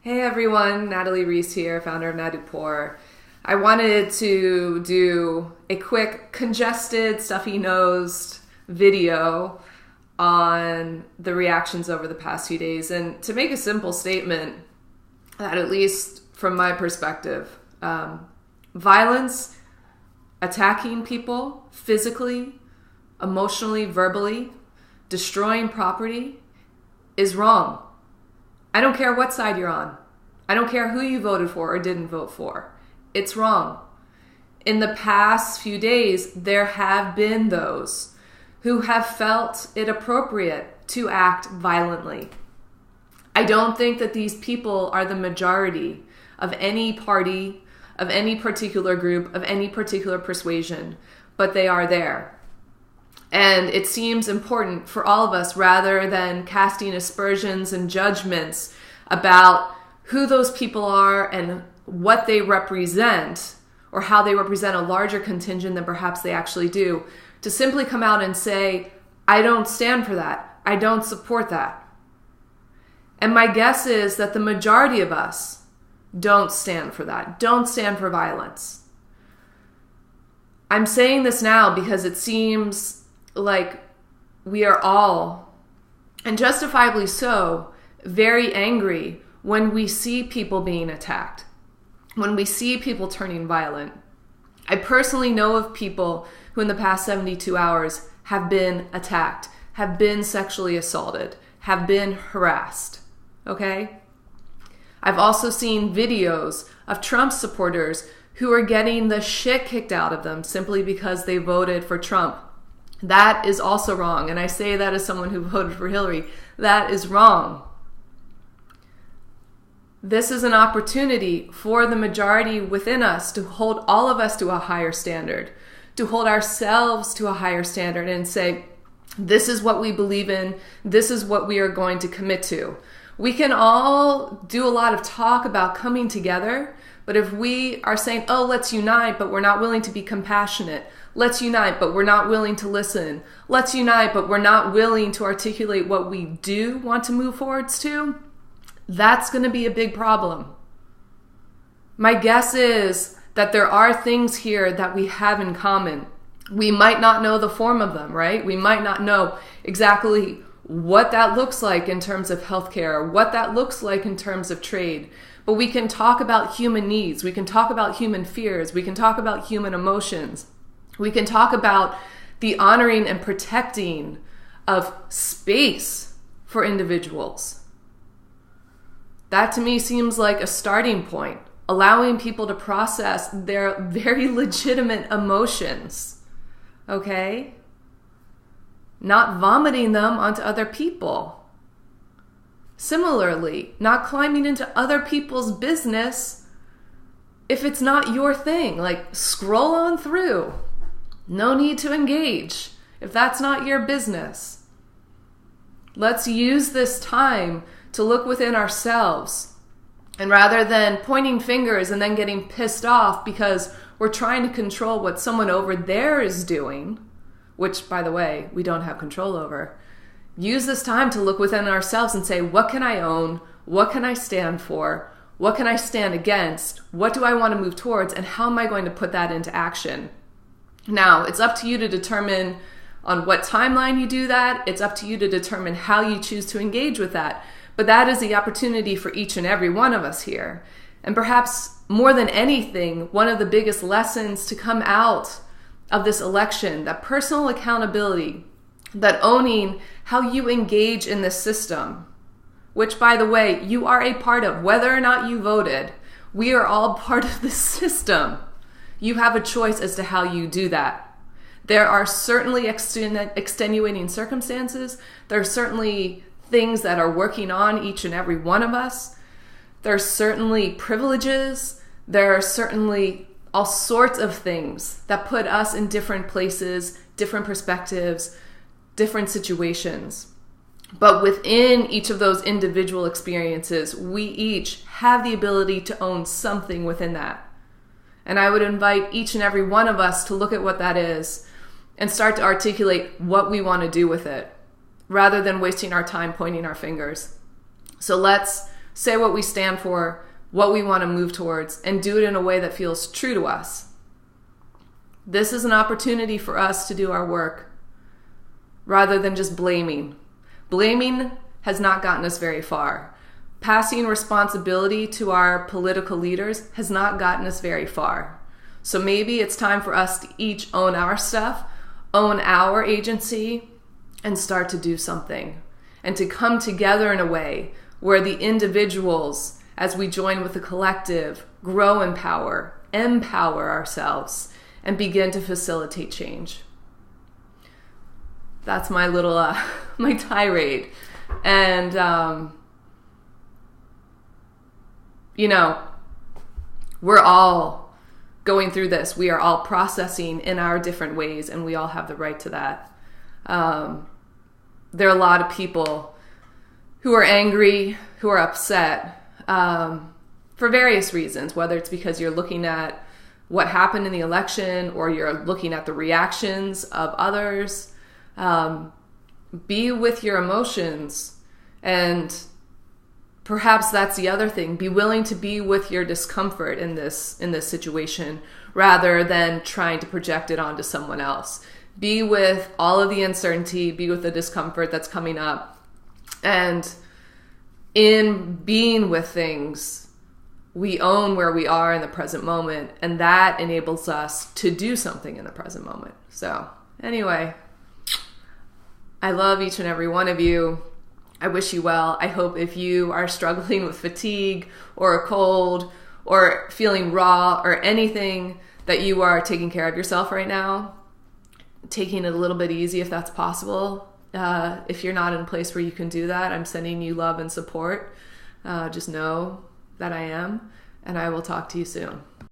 Hey everyone, Natalie Reese here, founder of NADUPOR. I wanted to do a quick congested, stuffy-nosed video on the reactions over the past few days and to make a simple statement that, at least from my perspective, violence, attacking people physically, emotionally, verbally, destroying property is wrong. I don't care what side you're on. I don't care who you voted for or didn't vote for. It's wrong. In the past few days, there have been those who have felt it appropriate to act violently. I don't think that these people are the majority of any party, of any particular group, of any particular persuasion, but they are there. And it seems important for all of us, rather than casting aspersions and judgments about who those people are and what they represent, or how they represent a larger contingent than perhaps they actually do, to simply come out and say, I don't stand for that. I don't support that. And my guess is that the majority of us don't stand for that, don't stand for violence. I'm saying this now because it seems like we are all, and justifiably so, very angry when we see people being attacked, when we see people turning violent. I personally know of people who in the past 72 hours have been attacked, have been sexually assaulted, have been harassed, okay? I've also seen videos of Trump supporters who are getting the shit kicked out of them simply because they voted for Trump. That is also wrong. And I say that as someone who voted for Hillary. That is wrong. This is an opportunity for the majority within us to hold all of us to a higher standard, to hold ourselves to a higher standard and say, this is what we believe in. This is what we are going to commit to. We can all do a lot of talk about coming together, but if we are saying, oh, let's unite, but we're not willing to be compassionate. Let's unite, but we're not willing to listen. Let's unite, but we're not willing to articulate what we do want to move forwards to. That's going to be a big problem. My guess is that there are things here that we have in common. We might not know the form of them, right? We might not know exactly what that looks like in terms of healthcare, what that looks like in terms of trade. But we can talk about human needs. We can talk about human fears. We can talk about human emotions. We can talk about the honoring and protecting of space for individuals. That to me seems like a starting point, allowing people to process their very legitimate emotions, okay? Not vomiting them onto other people. Similarly, not climbing into other people's business if it's not your thing. Like, scroll on through. No need to engage if that's not your business. Let's use this time to look within ourselves. And rather than pointing fingers and then getting pissed off because we're trying to control what someone over there is doing, which, by the way, we don't have control over, use this time to look within ourselves and say, what can I own? What can I stand for? What can I stand against? What do I want to move towards? And how am I going to put that into action? Now, it's up to you to determine on what timeline you do that. It's up to you to determine how you choose to engage with that. But that is the opportunity for each and every one of us here. And perhaps more than anything, one of the biggest lessons to come out of this election, that personal accountability, that owning how you engage in this system, which, by the way, you are a part of, whether or not you voted, we are all part of this system. You have a choice as to how you do that. There are certainly extenuating circumstances. There are certainly things that are working on each and every one of us. There are certainly privileges. There are certainly all sorts of things that put us in different places, different perspectives, different situations. But within each of those individual experiences, we each have the ability to own something within that. And I would invite each and every one of us to look at what that is and start to articulate what we want to do with it, rather than wasting our time pointing our fingers. So let's say what we stand for, what we want to move towards, and do it in a way that feels true to us. This is an opportunity for us to do our work rather than just blaming. Blaming has not gotten us very far. Passing responsibility to our political leaders has not gotten us very far. So maybe it's time for us to each own our stuff, own our agency, and start to do something. And to come together in a way where the individuals, as we join with the collective, grow in power, empower ourselves, and begin to facilitate change. That's my little, my tirade. And, we're all going through this. We are all processing in our different ways, and we all have the right to that. There are a lot of people who are angry, who are upset, for various reasons, whether it's because you're looking at what happened in the election or you're looking at the reactions of others. Be with your emotions, and perhaps that's the other thing. Be willing to be with your discomfort in this situation rather than trying to project it onto someone else. Be with all of the uncertainty, be with the discomfort that's coming up. And in being with things, we own where we are in the present moment, and that enables us to do something in the present moment. So anyway, I love each and every one of you. I wish you well. I hope if you are struggling with fatigue or a cold or feeling raw or anything, that you are taking care of yourself right now, taking it a little bit easy if that's possible. If you're not in a place where you can do that, I'm sending you love and support. Just know that I am, and I will talk to you soon.